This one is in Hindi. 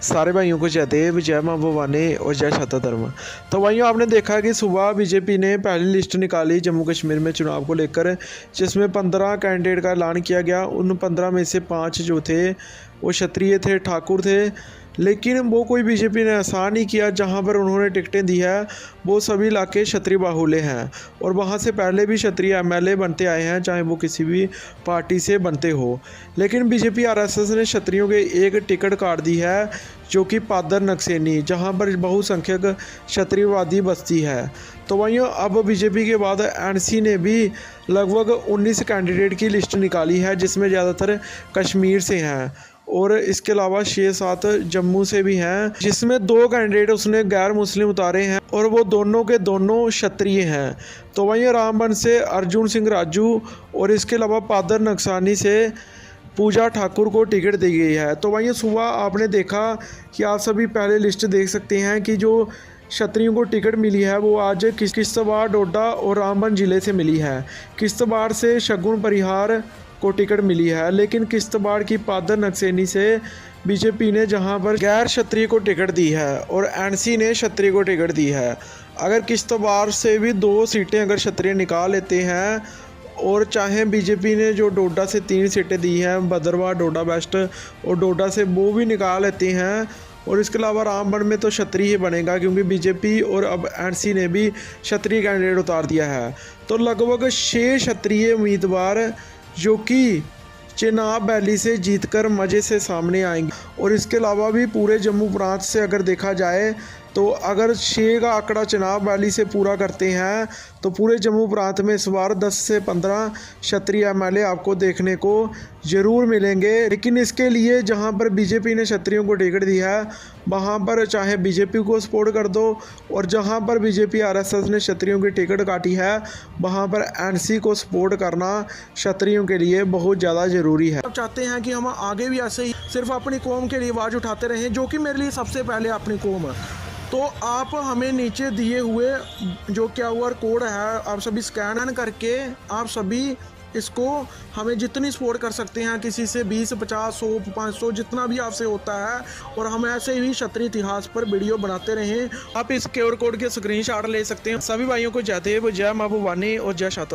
सारे भाइयों को जय देव, जय माँ भवानी और जय शाता धर्म। तो भाइयों, आपने देखा कि सुबह बीजेपी ने पहली लिस्ट निकाली जम्मू कश्मीर में चुनाव को लेकर, जिसमें 15 कैंडिडेट का ऐलान किया गया। उन 15 में से 5 जो थे वो क्षत्रिय थे, ठाकुर थे। लेकिन वो कोई बीजेपी ने ऐसा नहीं किया, जहां पर उन्होंने टिकटें दी है वो सभी इलाके क्षत्रिय बाहुल्य हैं और वहां से पहले भी क्षत्रिय एमएलए बनते आए हैं, चाहे वो किसी भी पार्टी से बनते हो। लेकिन बीजेपी आरएसएस ने क्षत्रियों के एक टिकट काट दी है, जो कि पादर नक्सेनी, जहां पर बहुसंख्यक क्षत्रियवादी बस्ती है। तो वहीं अब बीजेपी के बाद एनसी ने भी लगभग 19 कैंडिडेट की लिस्ट निकाली है, जिसमें ज़्यादातर कश्मीर से हैं और इसके अलावा 6-7 जम्मू से भी हैं, जिसमें 2 कैंडिडेट उसने गैर मुस्लिम उतारे हैं और वो दोनों के दोनों क्षत्रिय हैं। तो वहीं रामबन से अर्जुन सिंह राजू और इसके अलावा पादर नक्सानी से पूजा ठाकुर को टिकट दी गई है। तो वहीं सुबह आपने देखा कि आप सभी पहले लिस्ट देख सकते हैं कि जो क्षत्रियों को टिकट मिली है वो आज किश्तवाड़, डोडा और रामबन ज़िले से मिली है। किश्तवाड़ से शगुन परिहार को टिकट मिली है, लेकिन किश्तवाड़ की पादर नक्सेनी से बीजेपी ने जहां पर गैर क्षत्रिय को टिकट दी है और एनसी ने क्षत्रिय को टिकट दी है। अगर किश्तवाड़ से भी 2 सीटें अगर क्षत्रिय निकाल लेते हैं और चाहे बीजेपी ने जो डोडा से 3 सीटें दी हैं, भद्रवाह, डोडा वेस्ट और डोडा से, वो भी निकाल लेते हैं और इसके अलावा रामबन में तो क्षत्रिय ही बनेगा, क्योंकि बीजेपी और अब एनसी ने भी क्षत्रिय कैंडिडेट उतार दिया है। तो लगभग 6 क्षत्रिय उम्मीदवार जो कि चेनाब वैली से जीतकर मज़े से सामने आएंगे। और इसके अलावा भी पूरे जम्मू प्रांत से अगर देखा जाए तो अगर 6 का आंकड़ा चेनाब वैली से पूरा करते हैं तो पूरे जम्मू प्रांत में इस बार 10 से 15 क्षत्रिय एमएलए आपको देखने को ज़रूर मिलेंगे। लेकिन इसके लिए जहां पर बीजेपी ने क्षत्रियों को टिकट दी है वहां पर चाहे बीजेपी को सपोर्ट कर दो, और जहां पर बीजेपी आरएसएस ने क्षत्रियों की टिकट काटी है वहां पर एनसी को सपोर्ट करना क्षत्रियों के लिए बहुत ज़्यादा ज़रूरी है। अब चाहते हैं कि हम आगे भी ऐसे ही सिर्फ अपनी कौम के लिए आवाज़ उठाते रहें, जो कि मेरे लिए सबसे पहले अपनी कौम है। तो आप हमें नीचे दिए हुए जो QR कोड है, आप सभी स्कैन करके आप सभी इसको हमें जितनी सपोर्ट कर सकते हैं, किसी से 20, 50, 100, 500 जितना भी आपसे होता है, और हम ऐसे ही क्षत्रिय इतिहास पर वीडियो बनाते रहें। आप इस QR कोड के स्क्रीनशॉट ले सकते हैं। सभी भाइयों को जय देव, जय माँ भवानी और जय शाता।